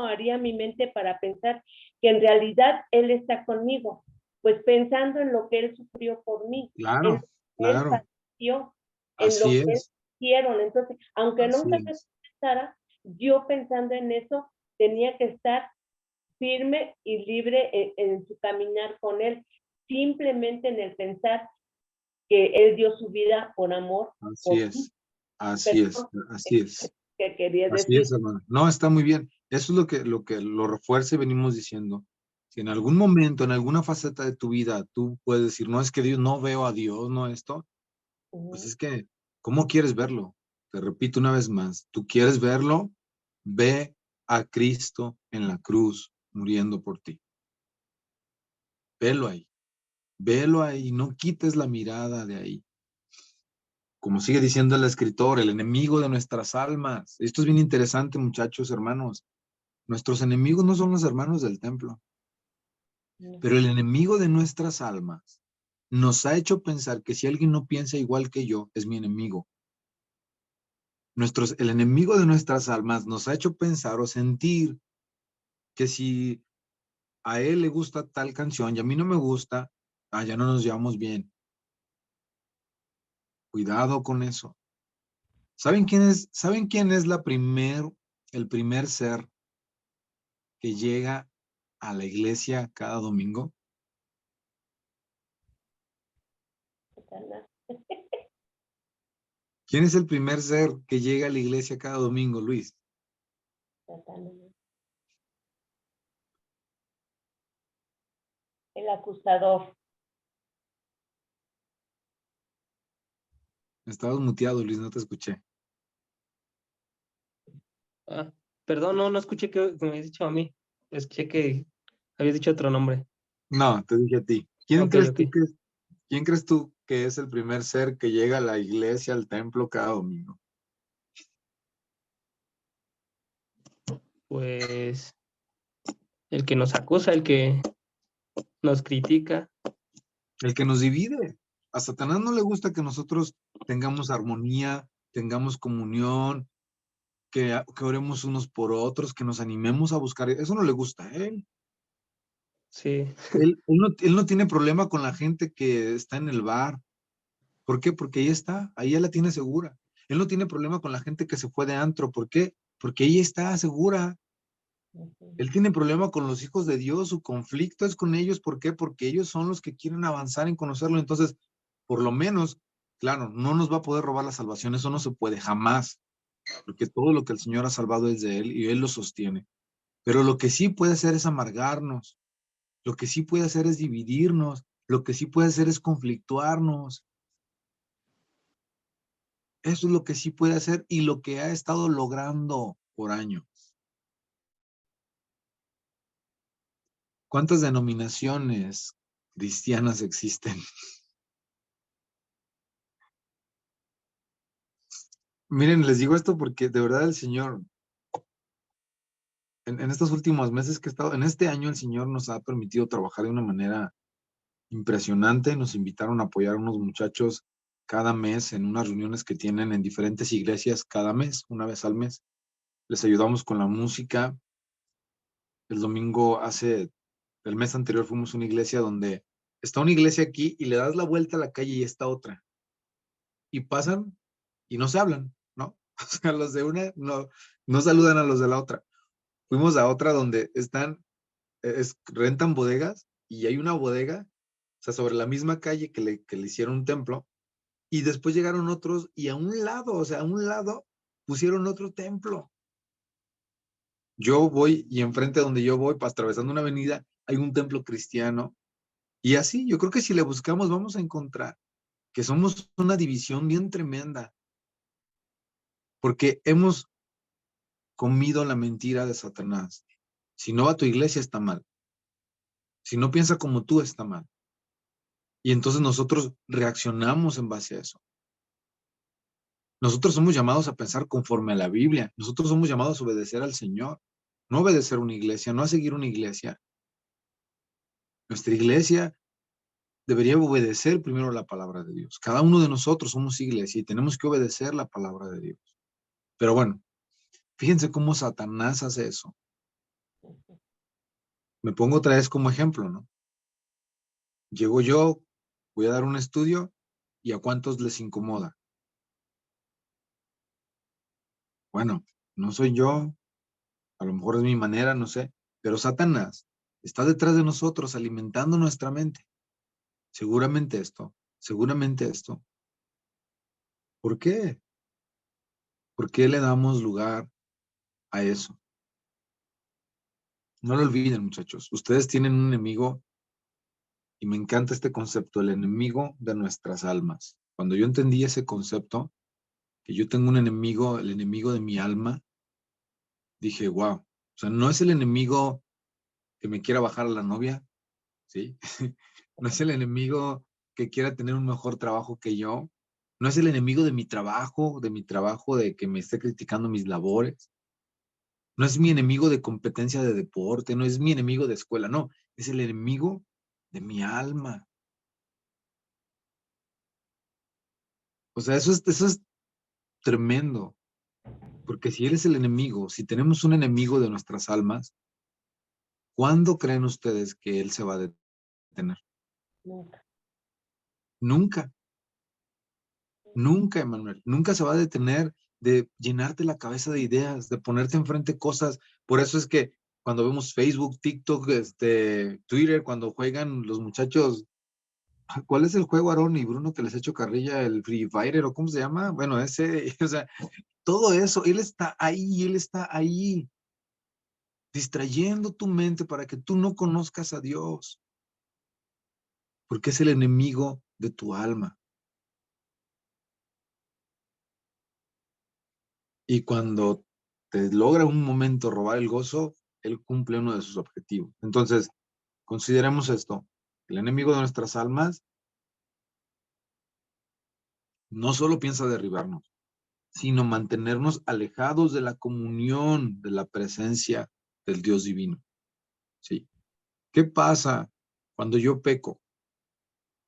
haría mi mente para pensar que en realidad él está conmigo? Pues pensando en lo que él sufrió por mí, en lo Claro, que él claro. padeció, en lo Así que él es, hicieron. Entonces, aunque así nunca me es. contestara, yo pensando en eso, tenía que estar firme y libre en su caminar con él, simplemente en el pensar que él dio su vida por amor Así por mí. es, así es, Perdón, así es, que quería así decir. es, hermano. No, está muy bien. Eso es lo refuerza y venimos diciendo. Si en algún momento, en alguna faceta de tu vida, tú puedes decir, no es que Dios, no veo a Dios, no esto, pues es que, ¿cómo quieres verlo? Te repito una vez más, tú quieres verlo, ve a Cristo en la cruz muriendo por ti. Velo ahí, no quites la mirada de ahí. Como sigue diciendo el escritor, el enemigo de nuestras almas. Esto es bien interesante, muchachos, hermanos. Nuestros enemigos no son los hermanos del templo, pero el enemigo de nuestras almas nos ha hecho pensar que si alguien no piensa igual que yo, es mi enemigo. El enemigo de nuestras almas nos ha hecho pensar o sentir que si a él le gusta tal canción y a mí no me gusta, ya no nos llevamos bien. Cuidado con eso. ¿Saben quién es el primer ser que llega a la iglesia cada domingo? ¿Quién es el primer ser que llega a la iglesia cada domingo, Luis? El acusador. Estabas muteado, Luis, no te escuché. Ah, perdón, no escuché que me habías dicho a mí. Escuché que habías dicho otro nombre. No, te dije a ti. Ok, ok. ¿Quién crees tú que es el primer ser que llega a la iglesia, al templo cada domingo? Pues el que nos acusa, el que nos critica. El que nos divide. A Satanás no le gusta que nosotros tengamos armonía, tengamos comunión, que oremos unos por otros, que nos animemos a buscar. Eso no le gusta a él. Sí, Él no tiene problema con la gente que está en el bar. ¿Por qué? Porque ahí está, ahí ya la tiene segura. Él no tiene problema con la gente que se fue de antro. ¿Por qué? Porque ella está segura. Él tiene problema con los hijos de Dios, su conflicto es con ellos. ¿Por qué? Porque ellos son los que quieren avanzar en conocerlo. Entonces, por lo menos, claro, no nos va a poder robar la salvación, eso no se puede jamás, porque todo lo que el Señor ha salvado es de Él y Él lo sostiene. Pero lo que sí puede hacer es amargarnos, lo que sí puede hacer es dividirnos, lo que sí puede hacer es conflictuarnos. Eso es lo que sí puede hacer y lo que ha estado logrando por años. ¿Cuántas denominaciones cristianas existen? Miren, les digo esto porque de verdad el Señor, en estos últimos meses que he estado, en este año el Señor nos ha permitido trabajar de una manera impresionante. Nos invitaron a apoyar a unos muchachos cada mes en unas reuniones que tienen en diferentes iglesias cada mes, una vez al mes. Les ayudamos con la música. El mes anterior fuimos a una iglesia donde está una iglesia aquí y le das la vuelta a la calle y está otra. Y pasan y no se hablan, ¿no? O sea, los de una no saludan a los de la otra. Fuimos a otra donde están rentan bodegas y hay una bodega, o sea, sobre la misma calle que le hicieron un templo, y después llegaron otros y a un lado, o sea, a un lado pusieron otro templo. Yo voy y enfrente de donde yo voy, atravesando una avenida, hay un templo cristiano. Y así, yo creo que si le buscamos vamos a encontrar que somos una división bien tremenda, porque hemos comido la mentira de Satanás. Si no va a tu iglesia está mal. Si no piensa como tú está mal. Y entonces nosotros reaccionamos en base a eso. Nosotros somos llamados a pensar conforme a la Biblia. Nosotros somos llamados a obedecer al Señor. No obedecer una iglesia, no a seguir una iglesia. Nuestra iglesia debería obedecer primero la palabra de Dios. Cada uno de nosotros somos iglesia y tenemos que obedecer la palabra de Dios. Pero bueno, fíjense cómo Satanás hace eso. Me pongo otra vez como ejemplo, ¿no? Llego yo, voy a dar un estudio y ¿a cuántos les incomoda? Bueno, no soy yo, a lo mejor es mi manera, no sé, pero Satanás está detrás de nosotros alimentando nuestra mente. Seguramente esto, seguramente esto. ¿Por qué? ¿Por qué le damos lugar a eso? No lo olviden, muchachos. Ustedes tienen un enemigo y me encanta este concepto, el enemigo de nuestras almas. Cuando yo entendí ese concepto, que yo tengo un enemigo, el enemigo de mi alma, dije, wow. O sea, no es el enemigo que me quiera bajar a la novia, ¿sí? No es el enemigo que quiera tener un mejor trabajo que yo. No es el enemigo de mi trabajo, de que me esté criticando mis labores. No es mi enemigo de competencia de deporte, no es mi enemigo de escuela, no. Es el enemigo de mi alma. O sea, eso es tremendo. Porque si él es el enemigo, si tenemos un enemigo de nuestras almas, ¿cuándo creen ustedes que él se va a detener? Nunca. Nunca. Nunca, Emanuel, nunca se va a detener de llenarte la cabeza de ideas, de ponerte enfrente cosas. Por eso es que cuando vemos Facebook, TikTok, Twitter, cuando juegan los muchachos, ¿cuál es el juego, Aarón y Bruno, que les he hecho carrilla? ¿El Free Fire o cómo se llama? Bueno, ese, o sea, todo eso, él está ahí, distrayendo tu mente para que tú no conozcas a Dios, porque es el enemigo de tu alma. Y cuando te logra un momento robar el gozo, él cumple uno de sus objetivos. Entonces, consideremos esto. El enemigo de nuestras almas no solo piensa derribarnos, sino mantenernos alejados de la comunión, de la presencia del Dios divino. ¿Sí? ¿Qué pasa cuando yo peco?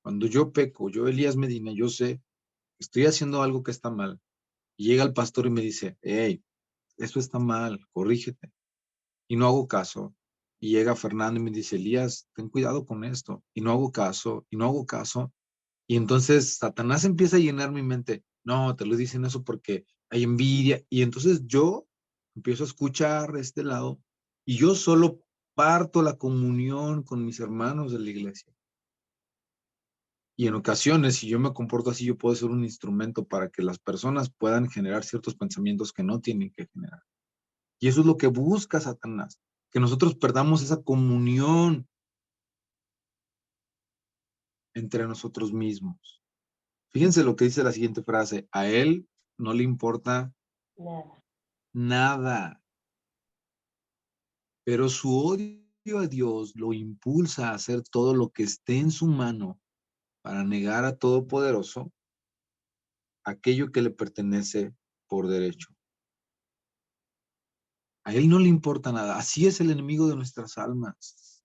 Cuando yo peco, yo, Elías Medina, yo sé, estoy haciendo algo que está mal. Y llega el pastor y me dice, hey, esto está mal, corrígete. Y no hago caso. Y llega Fernando y me dice, Elías, ten cuidado con esto. Y no hago caso, y no hago caso. Y entonces Satanás empieza a llenar mi mente. No, te lo dicen eso porque hay envidia. Y entonces yo empiezo a escuchar de este lado y yo solo parto la comunión con mis hermanos de la iglesia. Y en ocasiones, si yo me comporto así, yo puedo ser un instrumento para que las personas puedan generar ciertos pensamientos que no tienen que generar. Y eso es lo que busca Satanás, que nosotros perdamos esa comunión entre nosotros mismos. Fíjense lo que dice la siguiente frase, a él no le importa Nada. nada, pero su odio a Dios lo impulsa a hacer todo lo que esté en su mano para negar a Todopoderoso aquello que le pertenece por derecho. A él no le importa nada. Así es el enemigo de nuestras almas.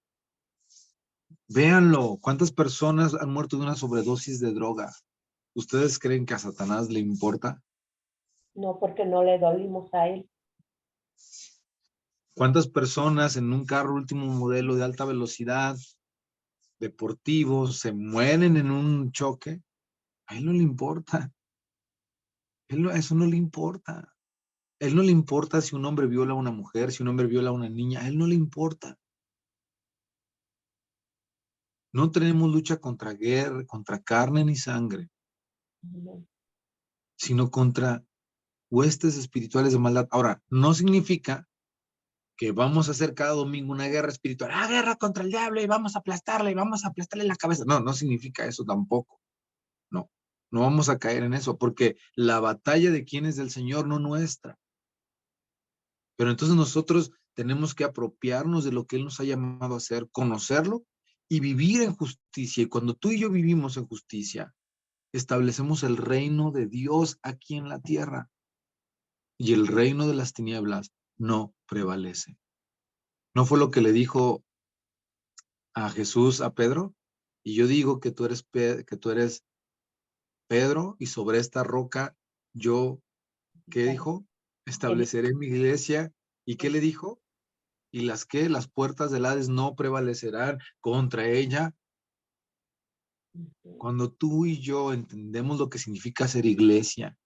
Véanlo, ¿cuántas personas han muerto de una sobredosis de droga? ¿Ustedes creen que a Satanás le importa? No, porque no le dolimos a él. ¿Cuántas personas en un carro último modelo de alta velocidad, deportivo, se mueren en un choque? A él no le importa. Eso no le importa. A él no le importa si un hombre viola a una mujer, si un hombre viola a una niña. A él no le importa. No tenemos lucha contra guerra, contra carne ni sangre, sino contra huestes espirituales de maldad. Ahora, no significa que vamos a hacer cada domingo una guerra espiritual. Ah, guerra contra el diablo y vamos a aplastarle y vamos a aplastarle la cabeza. No, no significa eso tampoco. No, no vamos a caer en eso, porque la batalla de quién es del Señor, no nuestra. Pero entonces nosotros tenemos que apropiarnos de lo que Él nos ha llamado a hacer, conocerlo y vivir en justicia. Y cuando tú y yo vivimos en justicia, establecemos el reino de Dios aquí en la tierra. Y el reino de las tinieblas no prevalece. ¿No fue lo que le dijo a Jesús a Pedro? Y yo digo que tú eres Pedro, y sobre esta roca yo, ¿qué dijo? Estableceré mi iglesia. ¿Y qué le dijo? Y las puertas del Hades no prevalecerán contra ella. Cuando tú y yo entendemos lo que significa ser iglesia,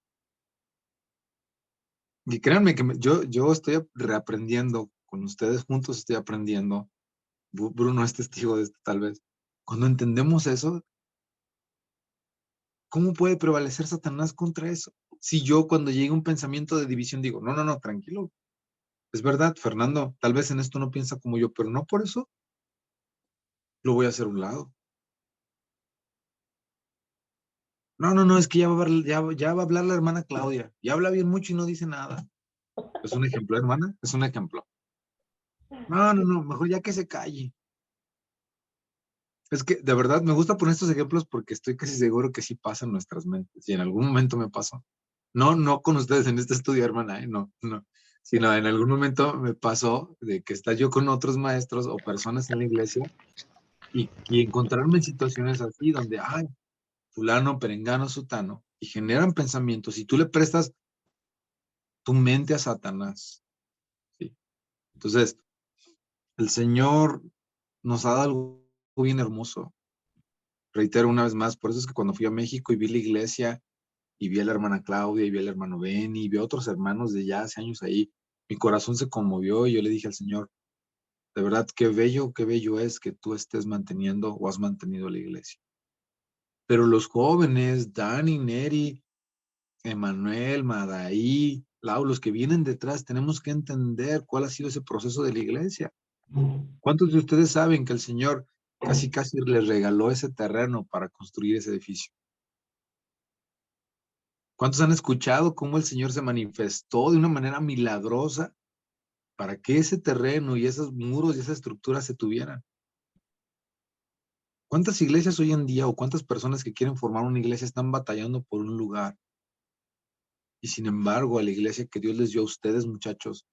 y créanme que yo estoy reaprendiendo, con ustedes juntos estoy aprendiendo, Bruno es testigo de esto tal vez, cuando entendemos eso, ¿cómo puede prevalecer Satanás contra eso? Si yo cuando llega un pensamiento de división digo, no, no, no, tranquilo, es verdad, Fernando, tal vez en esto no piensa como yo, pero no por eso lo voy a hacer a un lado. No, no, no, es que ya va a hablar la hermana Claudia. Ya habla bien mucho y no dice nada. ¿Es un ejemplo, hermana? Es un ejemplo. No, no, no, mejor ya que se calle. Es que de verdad me gusta poner estos ejemplos porque estoy casi seguro que sí pasa en nuestras mentes. Y en algún momento me pasó. No, no con ustedes en este estudio, hermana, no, no. Sino en algún momento me pasó de que está yo con otros maestros o personas en la iglesia y encontrarme en situaciones así donde, ay, fulano, perengano, sutano, y generan pensamientos. Y tú le prestas tu mente a Satanás. ¿Sí? Entonces, el Señor nos ha dado algo bien hermoso. Reitero una vez más, por eso es que cuando fui a México y vi la iglesia, y vi a la hermana Claudia, y vi al hermano Benny, y vi a otros hermanos de ya hace años ahí, mi corazón se conmovió y yo le dije al Señor, de verdad, qué bello es que tú estés manteniendo o has mantenido la iglesia. Pero los jóvenes, Dani, Neri, Emanuel, Madaí, Lau, los que vienen detrás, tenemos que entender cuál ha sido ese proceso de la iglesia. ¿Cuántos de ustedes saben que el Señor casi les regaló ese terreno para construir ese edificio? ¿Cuántos han escuchado cómo el Señor se manifestó de una manera milagrosa para que ese terreno y esos muros y esa estructura se tuvieran? ¿Cuántas iglesias hoy en día o cuántas personas que quieren formar una iglesia están batallando por un lugar? Y sin embargo, a la iglesia que Dios les dio a ustedes, muchachos,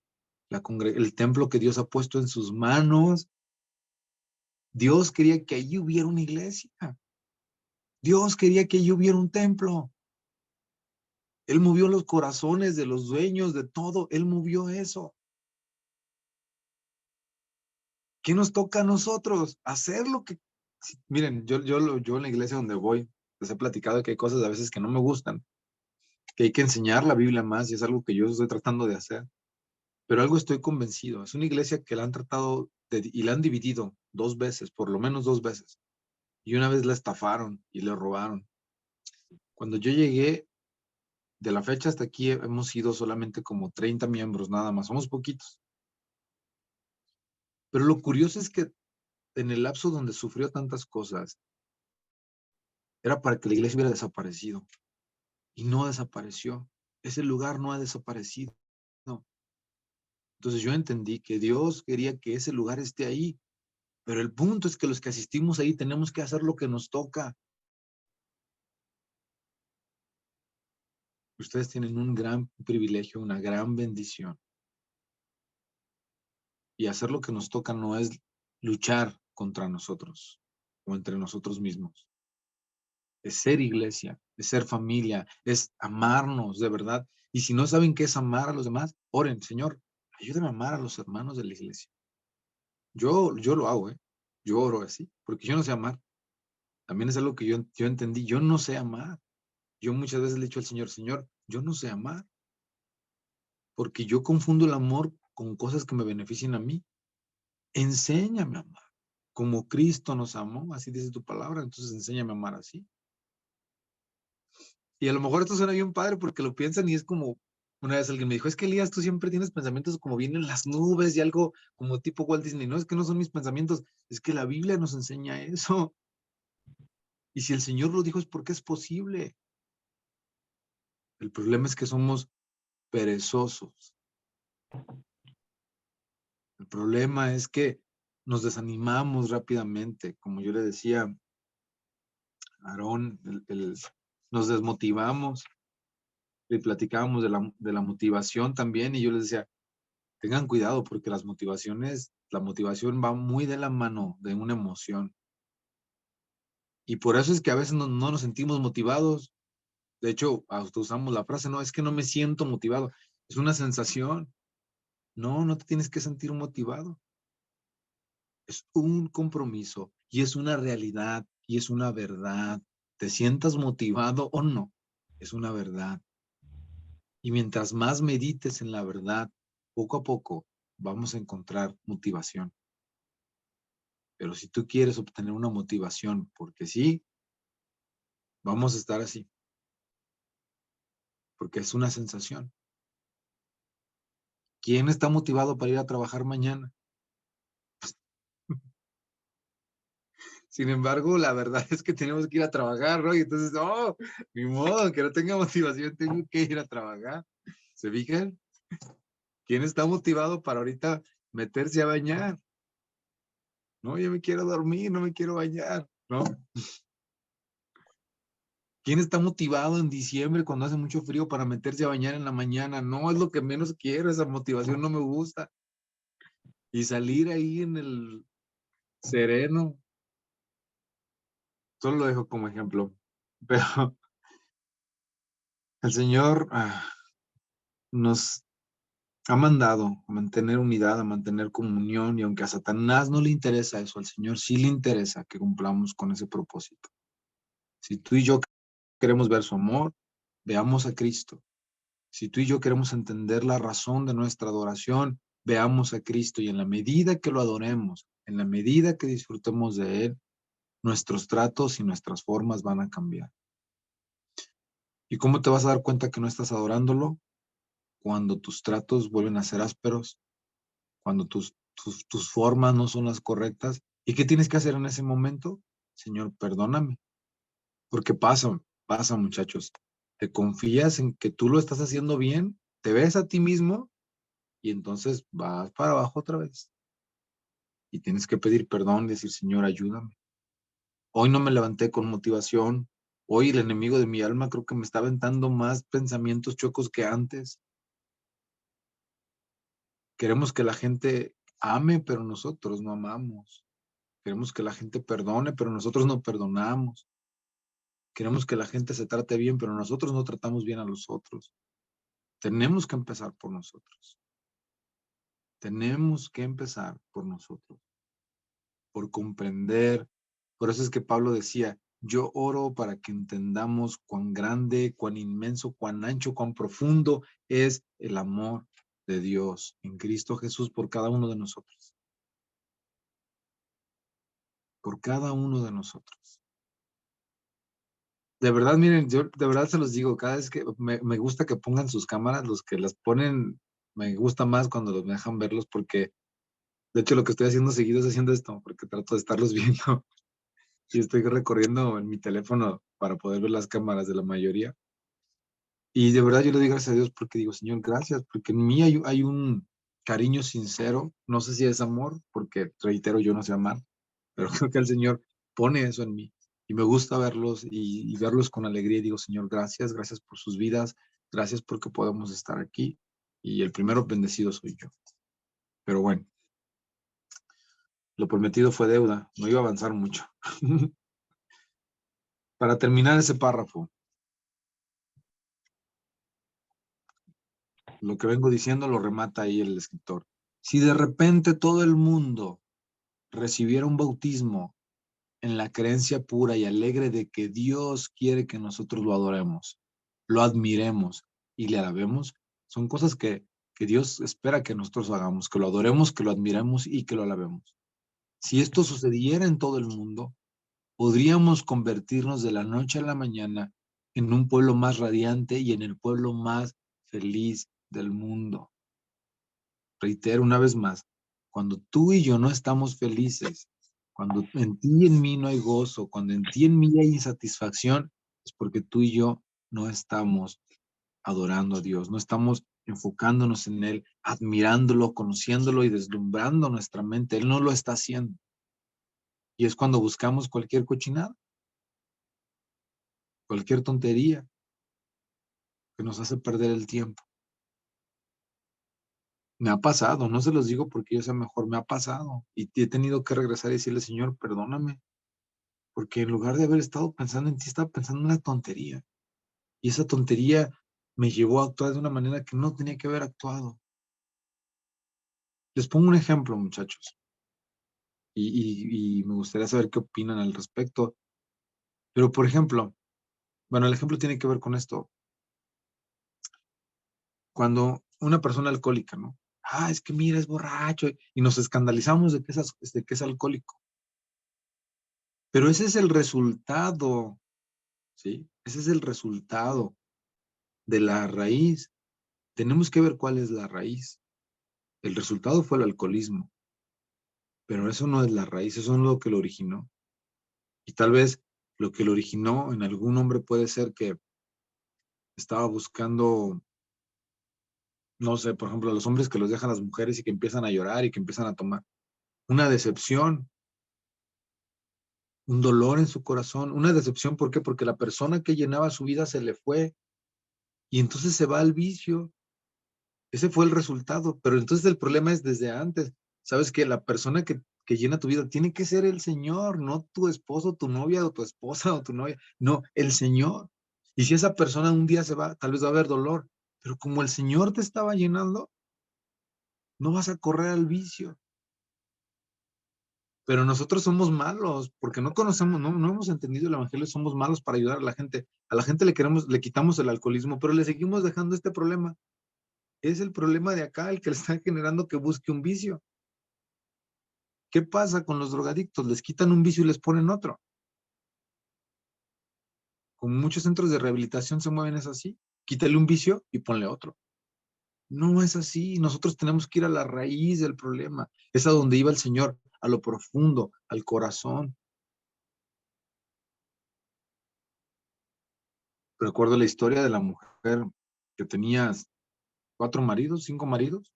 el templo que Dios ha puesto en sus manos, Dios quería que allí hubiera una iglesia. Dios quería que allí hubiera un templo. Él movió los corazones de los dueños de todo. Él movió eso. ¿Qué nos toca a nosotros? Hacer lo que... Miren, yo en la iglesia donde voy, les he platicado que hay cosas a veces que no me gustan, que hay que enseñar la Biblia más y es algo que yo estoy tratando de hacer. Pero algo estoy convencido. Es una iglesia que la han tratado y la han dividido 2 veces, por lo menos 2 veces. Y una vez la estafaron y le robaron. Cuando yo llegué, de la fecha hasta aquí hemos sido solamente como 30 miembros nada más. Somos poquitos. Pero lo curioso es que en el lapso donde sufrió tantas cosas, era para que la iglesia hubiera desaparecido. Y no desapareció. Ese lugar no ha desaparecido. Entonces yo entendí que Dios quería que ese lugar esté ahí. Pero el punto es que los que asistimos ahí tenemos que hacer lo que nos toca. Ustedes tienen un gran privilegio, una gran bendición. Y hacer lo que nos toca no es luchar contra nosotros o entre nosotros mismos. Es ser iglesia, es ser familia, es amarnos de verdad. Y si no saben qué es amar a los demás, oren, Señor, ayúdame a amar a los hermanos de la iglesia. Yo lo hago, ¿eh? Yo oro así, porque yo no sé amar. También es algo que yo entendí. Yo no sé amar. Yo muchas veces le he dicho al Señor, Señor, yo no sé amar, porque yo confundo el amor con cosas que me beneficien a mí. Enséñame a amar. como Cristo nos amó, así dice tu palabra, entonces enséñame a amar así. Y a lo mejor esto suena bien padre porque lo piensan y es como, una vez alguien me dijo, es que Elías, tú siempre tienes pensamientos como vienen las nubes y algo como tipo Walt Disney. No, es que no son mis pensamientos, es que la Biblia nos enseña eso. Y si el Señor lo dijo es porque es posible. El problema es que somos perezosos. El problema es que nos desanimamos rápidamente. Como yo le decía a Aarón, nos desmotivamos. Y platicábamos de la motivación también y yo les decía, tengan cuidado porque la motivación va muy de la mano de una emoción. Y por eso es que a veces no nos sentimos motivados. De hecho, hasta usamos la frase, no, es que no me siento motivado. Es una sensación. No te tienes que sentir motivado. Es un compromiso y es una realidad y es una verdad. Te sientas motivado o no, es una verdad. Y mientras más medites en la verdad, poco a poco vamos a encontrar motivación. Pero si tú quieres obtener una motivación, porque sí, vamos a estar así, porque es una sensación. ¿Quién está motivado para ir a trabajar mañana? Sin embargo, la verdad es que tenemos que ir a trabajar, ¿no? Y entonces, ni modo, que no tenga motivación, tengo que ir a trabajar. ¿Se fijan? ¿Quién está motivado para ahorita meterse a bañar? No, yo me quiero dormir, no me quiero bañar, ¿no? ¿Quién está motivado en diciembre cuando hace mucho frío para meterse a bañar en la mañana? No, es lo que menos quiero, esa motivación no me gusta. Y salir ahí en el sereno, solo lo dejo como ejemplo. Pero el Señor nos ha mandado a mantener unidad, a mantener comunión, y aunque a Satanás no le interesa eso, al Señor sí le interesa que cumplamos con ese propósito. Si tú y yo queremos ver su amor, veamos a Cristo. Si tú y yo queremos entender la razón de nuestra adoración, veamos a Cristo y en la medida que lo adoremos, en la medida que disfrutemos de Él, nuestros tratos y nuestras formas van a cambiar. ¿Y cómo te vas a dar cuenta que no estás adorándolo? Cuando tus tratos vuelven a ser ásperos, cuando tus formas no son las correctas. ¿Y qué tienes que hacer en ese momento? Señor, perdóname. Porque pasa, muchachos. Te confías en que tú lo estás haciendo bien, te ves a ti mismo y entonces vas para abajo otra vez. Y tienes que pedir perdón y decir, Señor, ayúdame. Hoy no me levanté con motivación. Hoy el enemigo de mi alma creo que me está aventando más pensamientos chocos que antes. Queremos que la gente ame, pero nosotros no amamos. Queremos que la gente perdone, pero nosotros no perdonamos. Queremos que la gente se trate bien, pero nosotros no tratamos bien a los otros. Tenemos que empezar por nosotros. Tenemos que empezar por nosotros, por comprender. Por eso es que Pablo decía, yo oro para que entendamos cuán grande, cuán inmenso, cuán ancho, cuán profundo es el amor de Dios en Cristo Jesús por cada uno de nosotros. Por cada uno de nosotros. De verdad, miren, yo de verdad se los digo, cada vez que me gusta que pongan sus cámaras, los que las ponen, me gusta más cuando los dejan verlos porque, de hecho, lo que estoy haciendo seguido es haciendo esto, porque trato de estarlos viendo y estoy recorriendo en mi teléfono para poder ver las cámaras de la mayoría. Y de verdad yo le doy gracias a Dios porque digo, Señor, gracias, porque en mí hay un cariño sincero, no sé si es amor, porque reitero, yo no sé amar, pero creo que el Señor pone eso en mí. Y me gusta verlos y verlos con alegría. Y digo, Señor, gracias por sus vidas, gracias porque podemos estar aquí. Y el primero bendecido soy yo. Pero bueno, lo prometido fue deuda, no iba a avanzar mucho. Para terminar ese párrafo, lo que vengo diciendo lo remata ahí el escritor. Si de repente todo el mundo recibiera un bautismo en la creencia pura y alegre de que Dios quiere que nosotros lo adoremos, lo admiremos y le alabemos, son cosas que Dios espera que nosotros hagamos, que lo adoremos, que lo admiremos y que lo alabemos. Si esto sucediera en todo el mundo, podríamos convertirnos de la noche a la mañana en un pueblo más radiante y en el pueblo más feliz del mundo. Reitero una vez más, cuando tú y yo no estamos felices, cuando en ti y en mí no hay gozo, cuando en ti y en mí hay insatisfacción, es porque tú y yo no estamos adorando a Dios, no estamos enfocándonos en Él, admirándolo, conociéndolo y deslumbrando nuestra mente. Él no lo está haciendo. Y es cuando buscamos cualquier cochinada, cualquier tontería que nos hace perder el tiempo. Me ha pasado, no se los digo porque yo sea mejor, me ha pasado. Y he tenido que regresar y decirle, Señor, perdóname, porque en lugar de haber estado pensando en ti, estaba pensando en una tontería. Y esa tontería me llevó a actuar de una manera que no tenía que haber actuado. Les pongo un ejemplo, muchachos, y me gustaría saber qué opinan al respecto. Pero, por ejemplo, bueno, el ejemplo tiene que ver con esto. Cuando una persona alcohólica, ¿no? Ah, es que mira, es borracho, y nos escandalizamos de que es alcohólico. Pero ese es el resultado, ¿sí? Ese es el resultado de la raíz. Tenemos que ver cuál es la raíz. El resultado fue el alcoholismo, pero eso no es la raíz, eso no es lo que lo originó. Y tal vez lo que lo originó en algún hombre puede ser que estaba buscando, no sé, por ejemplo, los hombres que los dejan las mujeres y que empiezan a llorar y que empiezan a tomar. Una decepción, un dolor en su corazón, una decepción, ¿por qué? Porque la persona que llenaba su vida se le fue y entonces se va al vicio. Ese fue el resultado, pero entonces el problema es desde antes. Sabes que la persona que llena tu vida tiene que ser el Señor, no tu esposo, tu novia o tu esposa o tu novia, no, el Señor. Y si esa persona un día se va, tal vez va a haber dolor, pero como el Señor te estaba llenando, no vas a correr al vicio. Pero nosotros somos malos porque no conocemos, no hemos entendido el evangelio, somos malos para ayudar a la gente. A la gente le quitamos el alcoholismo, pero le seguimos dejando este problema. Es el problema de acá el que le está generando que busque un vicio. ¿Qué pasa con los drogadictos? Les quitan un vicio y les ponen otro. Como muchos centros de rehabilitación se mueven es así. Quítale un vicio y ponle otro. No es así. Nosotros tenemos que ir a la raíz del problema. Es a donde iba el Señor, a lo profundo, al corazón. Recuerdo la historia de la mujer que tenía 4 maridos, 5 maridos,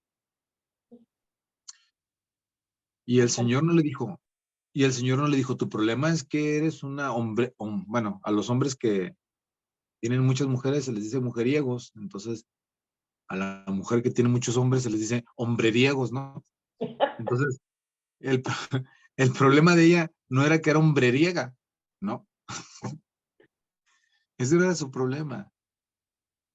y el Señor no le dijo, tu problema es que eres una hombre, bueno, a los hombres que tienen muchas mujeres se les dice mujeriegos, entonces a la mujer que tiene muchos hombres se les dice hombreriegos, ¿no? Entonces, el, el problema de ella no era que era hombreriega, ¿no? Ese era su problema.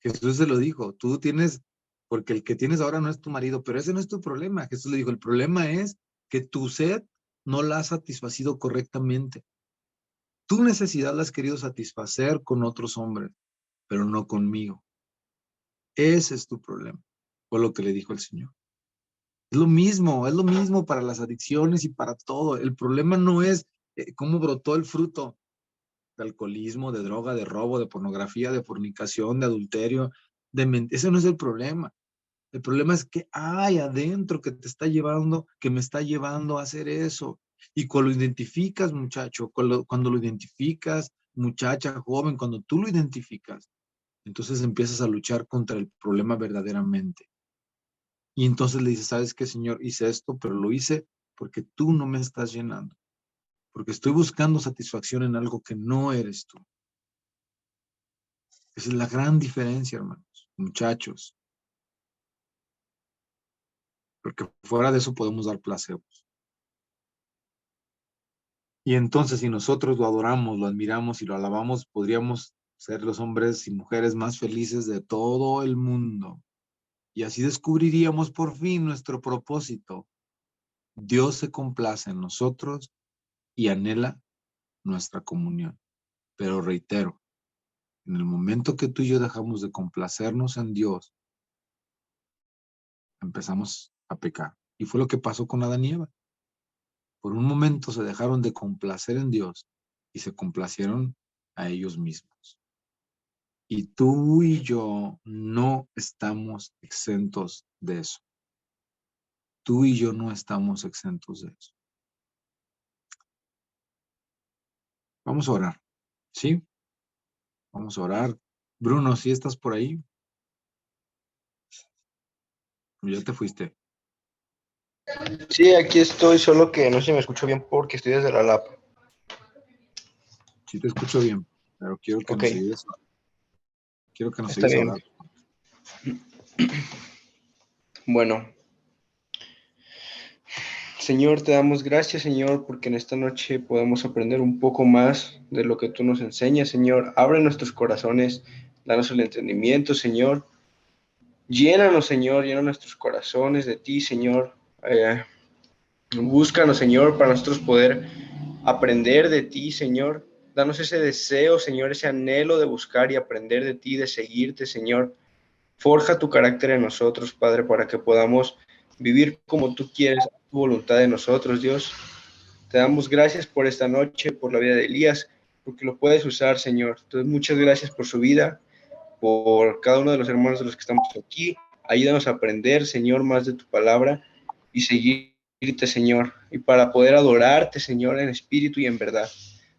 Jesús se lo dijo, tú tienes, porque el que tienes ahora no es tu marido, pero ese no es tu problema. Jesús le dijo, el problema es que tu sed no la has satisfacido correctamente. Tu necesidad la has querido satisfacer con otros hombres, pero no conmigo. Ese es tu problema, fue lo que le dijo el Señor. Es lo mismo para las adicciones y para todo. El problema no es cómo brotó el fruto de alcoholismo, de droga, de robo, de pornografía, de fornicación, de adulterio, ese no es el problema. El problema es que hay adentro que te está llevando, que me está llevando a hacer eso. Y cuando lo identificas, muchacho, cuando lo identificas, muchacha, joven, cuando tú lo identificas, entonces empiezas a luchar contra el problema verdaderamente. Y entonces le dices, ¿sabes qué, Señor? Hice esto, pero lo hice porque tú no me estás llenando. Porque estoy buscando satisfacción en algo que no eres tú. Esa es la gran diferencia, hermanos, muchachos. Porque fuera de eso podemos dar placebos. Y entonces, si nosotros lo adoramos, lo admiramos y lo alabamos, podríamos ser los hombres y mujeres más felices de todo el mundo. Y así descubriríamos por fin nuestro propósito. Dios se complace en nosotros y anhela nuestra comunión. Pero reitero, en el momento que tú y yo dejamos de complacernos en Dios, empezamos a pecar. Y fue lo que pasó con Adán y Eva. por un momento se dejaron de complacer en Dios y se complacieron a ellos mismos. Y tú y yo no estamos exentos de eso. Tú y yo no estamos exentos de eso. Vamos a orar, ¿sí? Vamos a orar. Bruno, ¿sí estás por ahí? Ya te fuiste. Sí, aquí estoy, solo que no sé si me escucho bien porque estoy desde la lab. Sí te escucho bien, pero quiero que Ok, nos ayudes. Quiero que nos está ayudes a bien. orar. Bueno, Señor, te damos gracias, Señor, porque en esta noche podemos aprender un poco más de lo que tú nos enseñas, Señor. Abre nuestros corazones, danos el entendimiento, Señor. Llénanos, Señor, llena nuestros corazones de ti, Señor. Búscanos, Señor, para nosotros poder aprender de ti, Señor. Danos ese deseo, Señor, ese anhelo de buscar y aprender de ti, de seguirte, Señor. Forja tu carácter en nosotros, Padre, para que podamos vivir como tú quieres, tu voluntad de nosotros, Dios. Te damos gracias por esta noche, por la vida de Elías, porque lo puedes usar, Señor. Entonces, muchas gracias por su vida, por cada uno de los hermanos de los que estamos aquí. Ayúdanos a aprender, Señor, más de tu palabra y seguirte, Señor, y para poder adorarte, Señor, en espíritu y en verdad.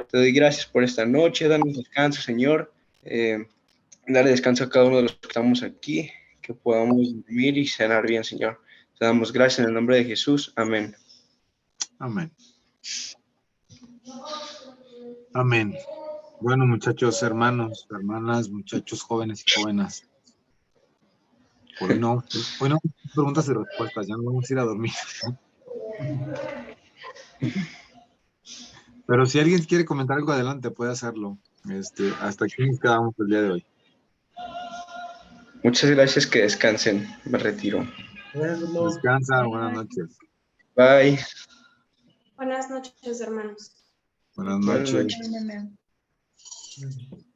Te doy gracias por esta noche, danos descanso, Señor. Dale descanso a cada uno de los que estamos aquí, que podamos dormir y cenar bien, Señor. Te damos gracias en el nombre de Jesús. Amén. Amén. Amén. Bueno, muchachos, hermanos, hermanas, muchachos, jóvenes y jóvenes. Hoy no preguntas y respuestas, ya no vamos a ir a dormir. Pero si alguien quiere comentar algo adelante, puede hacerlo. Hasta aquí nos quedamos el día de hoy. Muchas gracias, que descansen. Me retiro. Descansa, buenas noches. Bye. Buenas noches, hermanos. Buenas Buenas noches. noches.